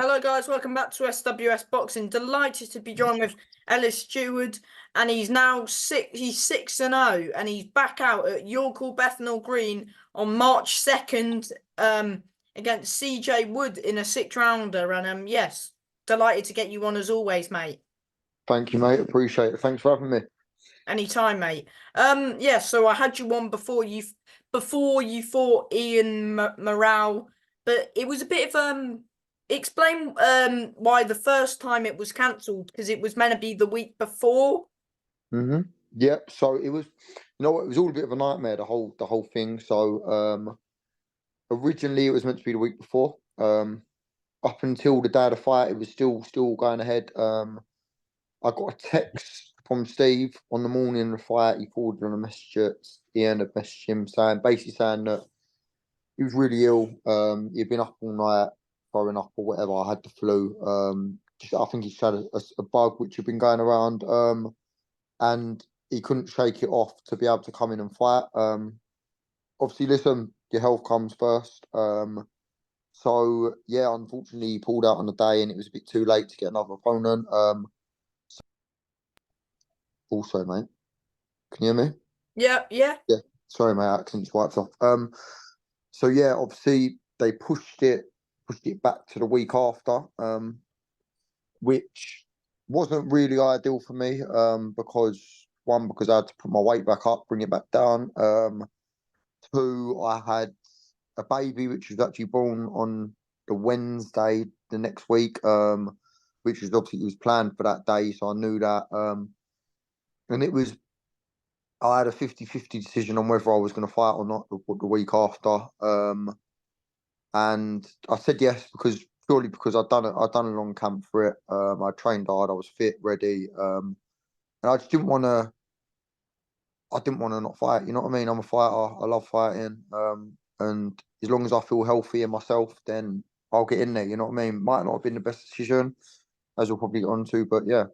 Hello guys, welcome back to SWS Boxing. Delighted to be joined with Ellis Steward, and he's now he's 6-0, and he's back out at York Hall Bethnal Green on March 2nd against CJ Wood in a 6-rounder. And yes, delighted to get you on as always, mate. Thank you, mate. Appreciate it. Thanks for having me. Anytime, mate. Yeah, so I had you on before you fought Ian Morale, but it was a bit of explain why the first time it was cancelled, because it was meant to be the week before. Yep. So it was, it was all a bit of a nightmare, the whole thing. So originally it was meant to be the week before. Up until the day of the fight, it was still going ahead. I got a text from Steve on the morning of the fight. He forwarded on a message at Ian, a message him basically saying that he was really ill. He'd been up all night, throwing up or whatever. I had the flu. I think he had a bug which had been going around. And he couldn't shake it off to be able to come in and fight. Obviously, listen, your health comes first. So yeah, unfortunately, he pulled out on the day, and it was a bit too late to get another opponent. Also, mate, can you hear me? Yeah. Yeah. Sorry, my accent just wiped off. So yeah, obviously they pushed it back to the week after. Which wasn't really ideal for me. Because I had to put my weight back up, bring it back down. Two, I had a baby which was actually born on the Wednesday the next week. Which was obviously it was planned for that day, so I knew that. And I had a 50-50 decision on whether I was going to fight or not the week after. And I said yes purely because I'd done a long camp for it. I trained hard, I was fit, ready, and I just didn't want to. I didn't want to not fight. You know what I mean? I'm a fighter. I love fighting. And as long as I feel healthy in myself, then I'll get in there. You know what I mean? Might not have been the best decision, as we'll probably get on to, but yeah,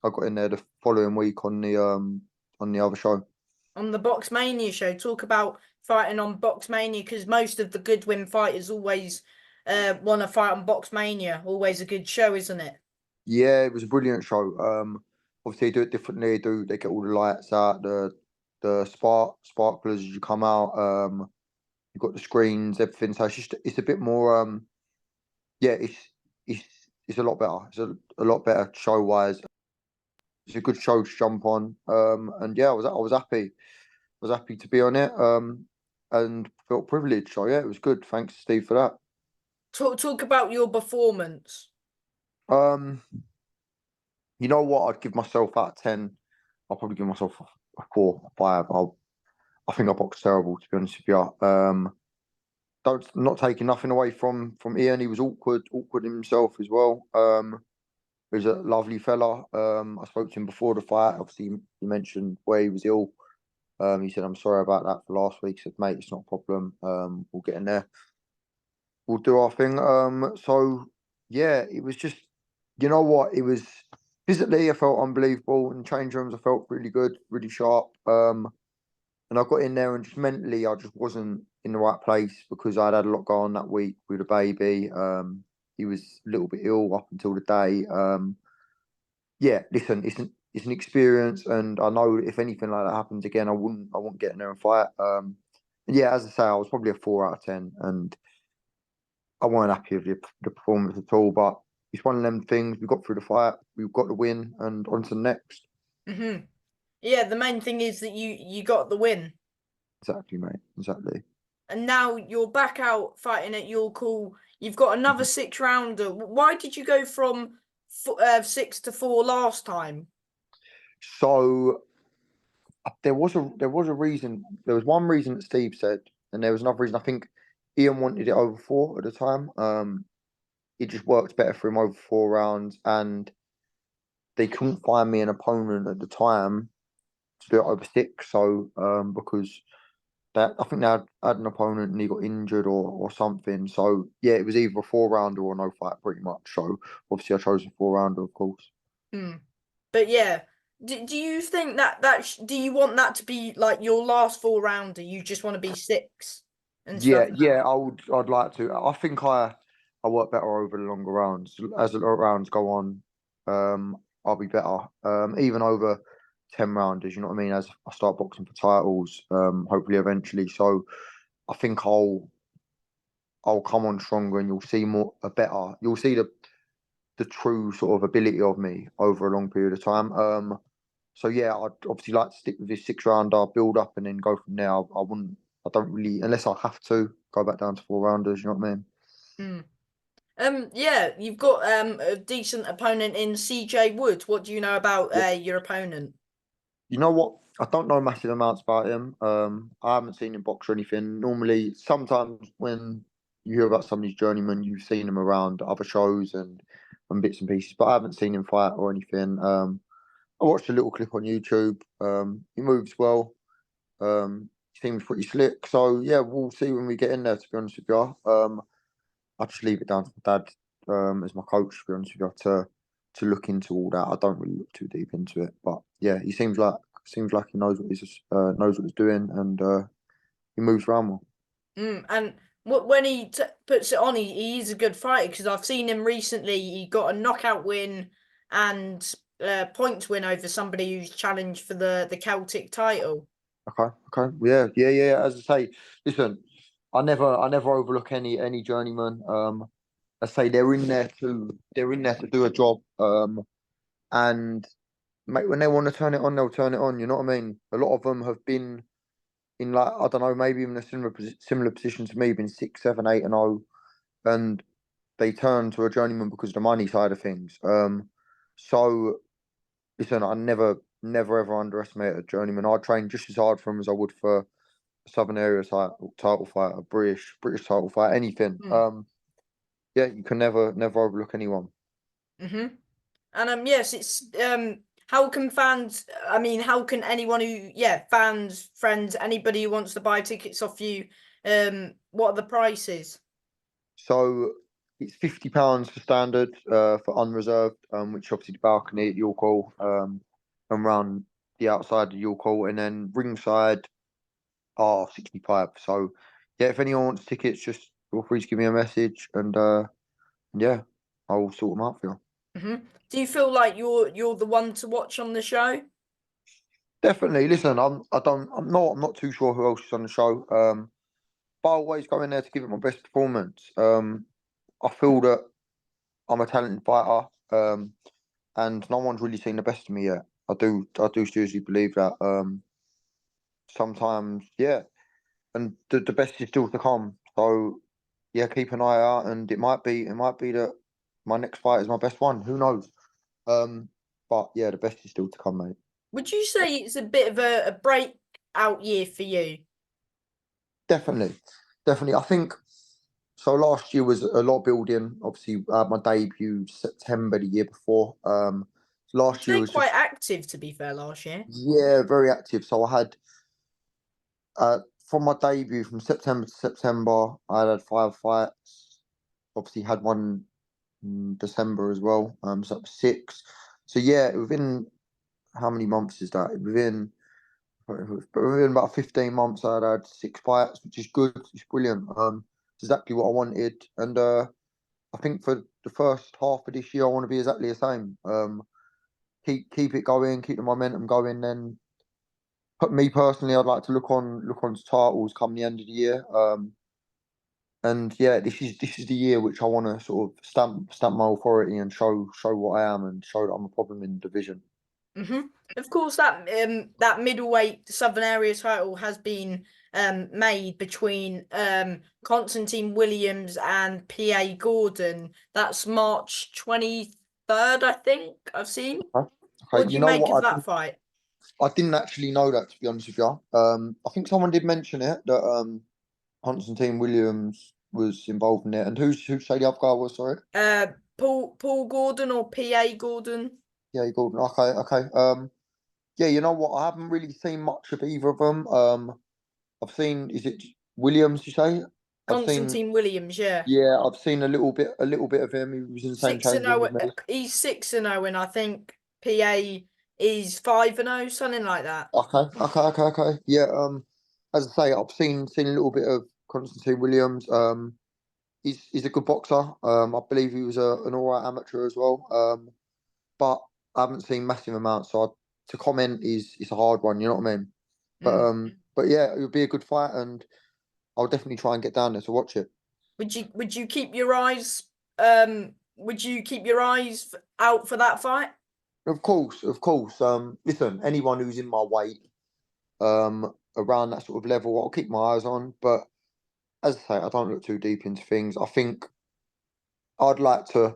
I got in there the following week on the other show. On the Box Mania show, talk about fighting on Box Mania, because most of the Goodwin fighters always want to fight on Box Mania. Always a good show, isn't it? Yeah, it was a brilliant show. Obviously they do it differently. They get all the lights out, the sparklers as you come out. You've got the screens, everything. So it's a bit more. Yeah, it's it's a lot better. It's a lot better show wise. It's a good show to jump on. And yeah, I was happy. I was happy to be on it. And felt privileged. So yeah, it was good. Thanks, Steve, for that. Talk about your performance. Um, you know what? I'd give myself out of 10. I'll probably give myself a 4, a 5. I think I boxed terrible, to be honest with you. Don't not taking nothing away from Ian. He was awkward himself as well. He's a lovely fella. I spoke to him before the fight. Obviously, he mentioned where he was ill. He said, "I'm sorry about that for last week." He said, "Mate, it's not a problem. We'll get in there. We'll do our thing." So yeah, it was just, you know what? It was physically, I felt unbelievable. In change rooms, I felt really good, really sharp. And I got in there, and just mentally, I just wasn't in the right place because I'd had a lot going on that week with a baby. He was a little bit ill up until the day. Yeah, listen, it's an experience, and I know if anything like that happens again, I wouldn't get in there and fight. Yeah, as I say, I was probably a 4 out of 10, and I weren't happy with the performance at all. But it's one of them things. We got through the fight, we've got the win, and on to the next. Yeah, the main thing is that you got the win. Exactly, mate. Exactly. And now you're back out fighting at York Hall. You've got another 6-rounder. Why did you go from 6 to 4 last time? So there was a reason. There was one reason that Steve said, and there was another reason. I think Ian wanted it over 4 at the time. It just worked better for him over 4 rounds, and they couldn't find me an opponent at the time to do it over 6. So because that I think they had an opponent and he got injured or something. So yeah, it was either a 4 rounder or no fight, pretty much. So obviously, I chose a 4 rounder, of course. Hmm. But yeah, do you think do you want that to be like your last 4-rounder? You just want to be 6 and Yeah, stuff now? yeah, I'd like to. I think I work better over the longer rounds. As the rounds go on, I'll be better. Even over 10 rounders, you know what I mean? As I start boxing for titles, hopefully eventually. So I think I'll come on stronger, and you'll see more a better. You'll see the true sort of ability of me over a long period of time. So yeah, I'd obviously like to stick with this 6 rounder, build up, and then go from there. I wouldn't. I don't really, unless I have to, go back down to 4 rounders. You know what I mean? Mm. Yeah, you've got a decent opponent in CJ Wood. What do you know about Yeah. your opponent? You know what? I don't know massive amounts about him. I haven't seen him box or anything. Normally, sometimes when you hear about somebody's journeyman, you've seen him around other shows and bits and pieces, but I haven't seen him fight or anything. I watched a little clip on YouTube. He moves well. Seems pretty slick. So yeah, we'll see when we get in there. To be honest with you, I just leave it down to my dad, as my coach. To be honest with you, to look into all that. I don't really look too deep into it, but yeah, he seems like he knows what he's doing, and he moves around well. And when he puts it on, he is a good fighter because I've seen him recently. He got a knockout win and points win over somebody who's challenged for the Celtic title. Okay, yeah. As I say, listen, I never overlook any journeyman. I say they're in there to do a job. And mate, when they want to turn it on, they'll turn it on. You know what I mean? A lot of them have been in, like, I don't know, maybe even a similar position to me, been 6, 7, 8, and 0, and they turn to a journeyman because of the money side of things. So listen, I never ever underestimate a journeyman. I train just as hard for him as I would for a Southern Area title fight, a British title fight, anything. Mm. Yeah, you can never overlook anyone. Hmm. And yes, it's how can fans? I mean, how can anyone who fans, friends, anybody who wants to buy tickets off you? What are the prices? So it's £50 for standard, for unreserved, which obviously the balcony at York Hall, and round the outside of York Hall, and then ringside are 65. So yeah, if anyone wants tickets, just feel free to give me a message, and yeah, I'll sort them out for you. Hmm. Do you feel like you're the one to watch on the show? Definitely. Listen, I'm not too sure who else is on the show. But I always go in there to give it my best performance. I feel that I'm a talented fighter. And no one's really seen the best of me yet. I do seriously believe that. Sometimes, yeah, and the best is still to come. So yeah, keep an eye out, and it might be that my next fight is my best one. Who knows? Um, but yeah, the best is still to come, mate. Would you say it's a bit of a breakout year for you? Definitely, definitely. I think so. Last year was a lot of building. Obviously, I had my debut September the year before. You'd Last year say was quite just, active, to be fair, last year. yeah, very active. So I had, from my debut from September to September, I had 5 fights. Obviously, had one in December as well. So that was 6. So yeah, within, how many months is that? Within about 15 months, I had 6 fights, which is good. It's brilliant. It's exactly what I wanted, and I think for the first half of this year, I want to be exactly the same. Keep it going, keep the momentum going. Then, put me personally, I'd like to look on to titles come the end of the year. And yeah, this is the year which I want to sort of stamp my authority and show what I am, and show that I'm a problem in the division. Hmm. Of course, that middleweight Southern Area title has been made between Constantine Williams and PA Gordon. That's March 23rd, I think I've seen. Okay. What Okay. do You you know make of what? that fight? I didn't actually know that, to be honest with you. I think someone did mention it, that Constantine Williams was involved in it. And who'd say the other guy was? Sorry. Uh, Paul Gordon or PA Gordon? Yeah, Gordon. Okay, okay. Yeah, you know what? I haven't really seen much of either of them. I've seen, is it Williams? You say? I've seen. Constantine Williams, yeah. Yeah, I've seen a little bit of him. He was in the same 6 and chamber 0. with me. He's 6 and 0, and I think PA is 5 and 0, something like that. Okay. Yeah. As I say, I've seen a little bit of Constantine Williams. he's a good boxer. I believe he was an all right amateur as well. But I haven't seen massive amounts, so to comment is it's a hard one. You know what I mean? Mm. But yeah, it would be a good fight, and I'll definitely try and get down there to watch it. Would you keep your eyes would you keep your eyes out for that fight? Of course, of course. Listen, anyone who's in my weight, around that sort of level, I'll keep my eyes on. But as I say, I don't look too deep into things. I think I'd like to.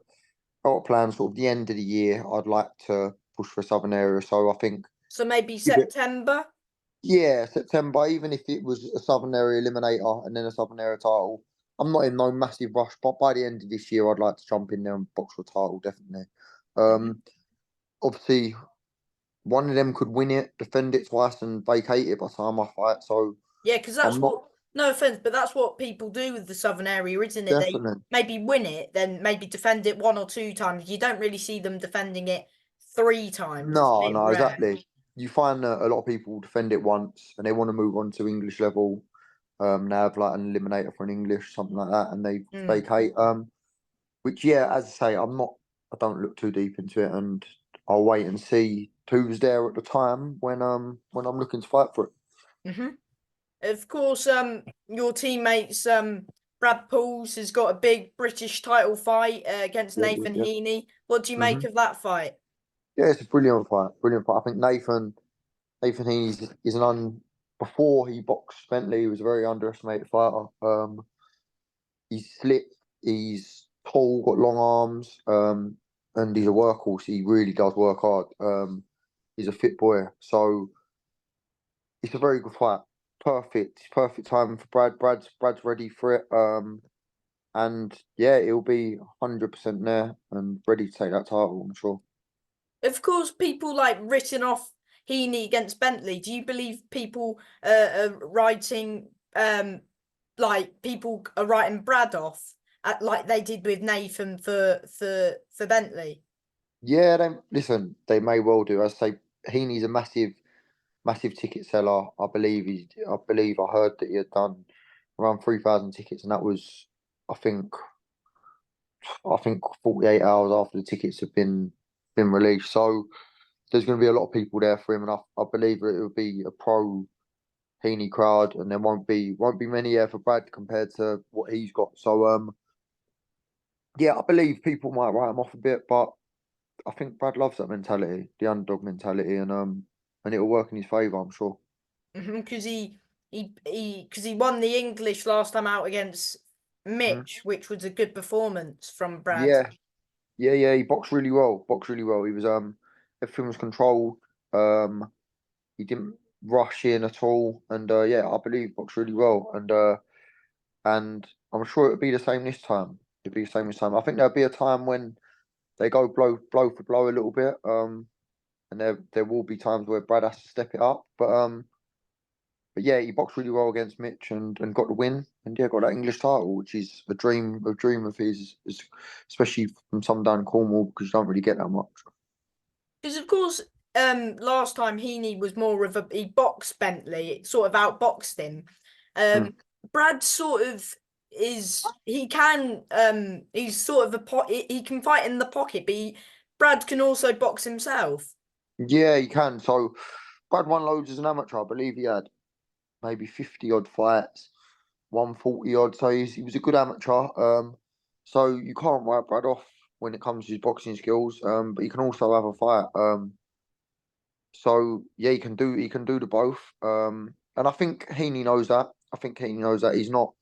Got a plan sort of the end of the year. I'd like to push for a southern area, so I think So maybe give it. September? Yeah, September. Even if it was a southern area eliminator and then a southern area title, I'm not in no massive rush. But by the end of this year, I'd like to jump in there and box for a title, definitely. Mhm. Um, Obviously, one of them could win it, defend it twice, and vacate it by the time I fight. So Yeah, because that's I'm not what, no offense, but that's what people do with the Southern area, isn't it? They definitely. maybe win it, then maybe defend it one or two times. You don't really see them defending it three times. It's a No, bit no, rare. exactly. You find that a lot of people defend it once and they want to move on to English level. They have like an eliminator for an English, something like that, and they Mm. vacate. Which yeah, as I say, I don't look too deep into it, and I'll wait and see who's there at the time when I'm looking to fight for it. Hmm. Of course, your teammates, Brad Pauls has got a big British title fight against Yeah, Nathan yeah. Heaney. What do you make Hmm. of that fight? Yeah, it's a brilliant fight. Brilliant fight. I think Nathan He's is an before he boxed Bentley, he was a very underestimated fighter. He's slick, he's tall, got long arms, and he's a workhorse. He really does work hard. He's a fit boy, so it's a very good fight. Perfect timing for Brad. Brad's ready for it. And yeah, he'll be 100% there and ready to take that title, I'm sure. Of course, people like written off Heaney against Bentley. Do you believe people are writing like people are writing Brad off like they did with Nathan for Bentley? Yeah, listen, they may well do. As I say, Heaney's a massive ticket seller. I believe I heard that he had done around 3,000 tickets, and that was, I think, 48 hours after the tickets have been released. So there's going to be a lot of people there for him, and I believe that it will be a pro Heaney crowd, and there won't be many there for Brad compared to what he's got. So yeah, I believe people might write him off a bit, but I think Brad loves that mentality, the underdog mentality, and it'll work in his favour, I'm sure. Because he won the English last time out against Mm. Mitch, which was a good performance from Brad. Yeah, yeah. He boxed really well. Boxed really well. He was everything was controlled. Um, he didn't rush in at all, and yeah, I believe he boxed really well, and I'm sure it'll be the same this time. It'll be the same this time. I think there'll be a time when they go blow for blow a little bit. And there will be times where Brad has to step it up. But yeah, he boxed really well against Mitch and got the win. And yeah, got that English title, which is a dream of his, especially from some down in Cornwall because you don't really get that much. Because of course, last time Heaney was more of a he boxed Bentley, sort of outboxed him. Mm. Um, Brad sort of is he can he's sort of he can fight in the pocket, but Brad can also box himself. Yeah, he can. So Brad won loads as an amateur. I believe he had maybe 50 odd fights, 140 odd. So he was a good amateur. So you can't write Brad off when it comes to his boxing skills. But he can also have a fight. So yeah, he can do the both. And I think Heaney knows that. I think Heaney knows that he's not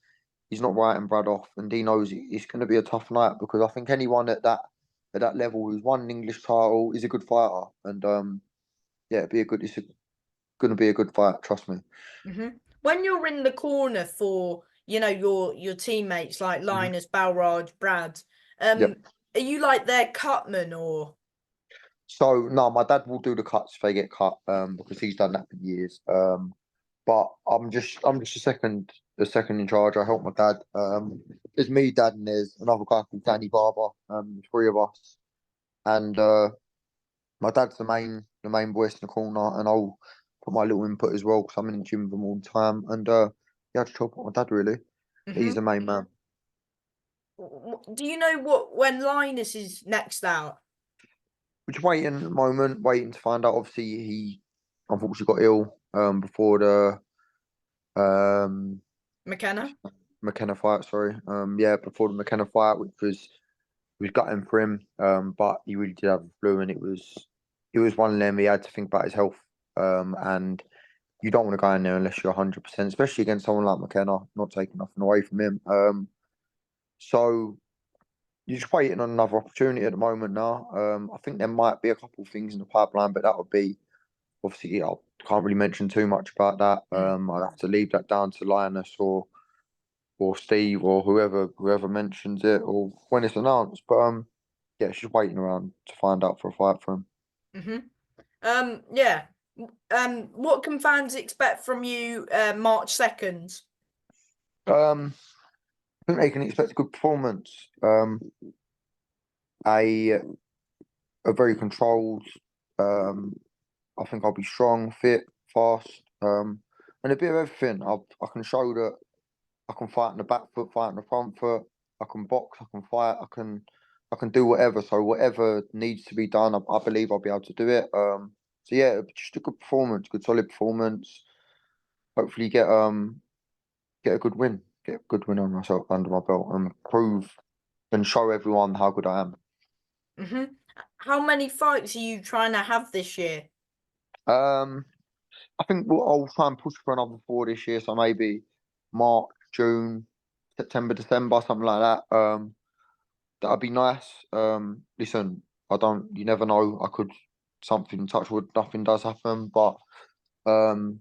writing Brad off, and he knows it's going to be a tough night because I think anyone at that level who's won an English title is a good fighter, and yeah, it's going to be a good fight. Trust me. Hmm. When you're in the corner for your teammates like Mhm. Linus, Balraj, Brad, Yep. are you like their cutman or? So no, my dad will do the cuts if they get cut, because he's done that for years. But I'm just the second in charge. I help my dad. There's me, dad, and there's another guy called Danny Barber. Three of us, and my dad's the main voice in the corner, and I'll put my little input as well because I'm in the gym with him all the time. And yeah, I just help my dad really. He's Mhm. the main man. Do you know when Linus is next out? We're just waiting at the moment, waiting to find out. Obviously, he unfortunately got ill before the McKenna? McKenna fight. Sorry, yeah, before the McKenna fight, which was gutting for him. But he really did have the flu, and it was one of them. He had to think about his health. And you don't want to go in there unless you're 100%, especially against someone like McKenna, not taking nothing away from him. So you're just waiting on another opportunity at the moment now. I think there might be a couple of things in the pipeline, but that would be obviously I can't really mention too much about that. I'd have to leave that down to Linus or Steve or whoever mentions it or when it's announced. But yeah, it's just waiting around to find out for a fight for him. Yeah. What can fans expect from you March 2nd? Um, I think they can expect a good performance. A a very controlled. Um, I think I'll be strong, fit, fast, and a bit of everything. I can show that I can fight in the back foot, fight in the front foot. I can box, I can fight, I can do whatever. So whatever needs to be done, I believe I'll be able to do it. So yeah, just a good performance, good solid performance. Hopefully get a good win, get a good win on myself under my belt, and prove and show everyone how good I am. hmm How many fights are you trying to have this year? Um, I think I'll try and push for another 4 this year. So maybe March, June, September, December, something like that. That'd be nice. Listen, you never know. I could something touch wood, nothing does happen, um,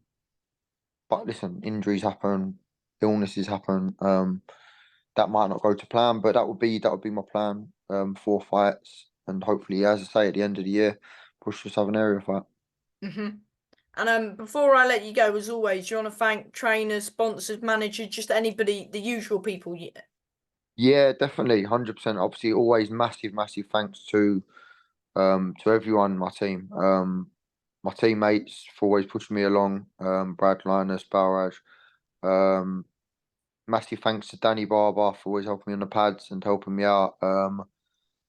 but listen, injuries happen, illnesses happen. That might not go to plan, but that would be my plan. 4 fights, and hopefully, as I say, at the end of the year, push the Southern Area fight. hmm And before I let you go, as always, you want to thank trainers, sponsors, managers, just anybody, the usual people. Yeah, definitely, 100%. Obviously, always massive, massive thanks to everyone in my team. My teammates for always pushing me along. Brad, Linus, Balraj. Um, Massive thanks to Danny Barber for always helping me on the pads and helping me out.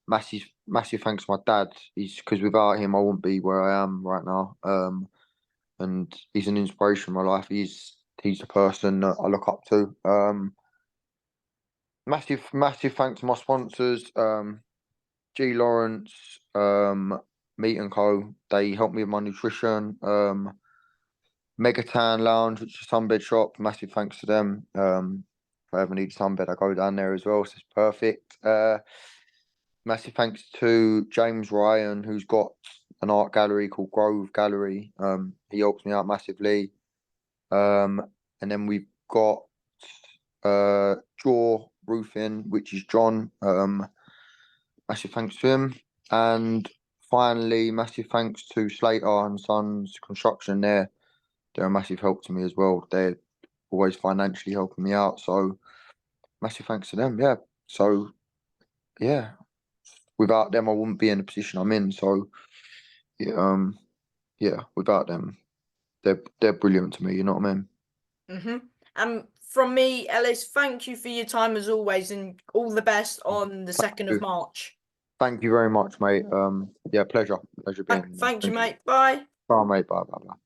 Massive, massive thanks to my dad. He's because without him, I wouldn't be where I am right now. And he's an inspiration in my life. He's the person that I look up to. Massive, massive thanks to my sponsors. G Lawrence, Meat and Co. They helped me with my nutrition. Megatan Lounge, which is a sunbed shop. Massive thanks to them. If I ever need sunbed, I go down there as well. So it's perfect. Massive thanks to James Ryan, who's got an art gallery called Grove Gallery. He helps me out massively. And then we've got Jaw Roofing, which is John. Massive thanks to him. And finally, massive thanks to Slater and Sons Construction. They're a massive help to me as well. They're always financially helping me out. So massive thanks to them. Yeah. So yeah, without them, I wouldn't be in the position I'm in. So yeah, yeah, without them, they're brilliant to me. You know what I mean? hmm And from me, Ellis, thank you for your time as always, and all the best on the 2nd of March. Thank you very much, mate. Yeah, pleasure being here. Thank you, Thank you. mate. Bye. Bye, mate. Bye, bye, bye.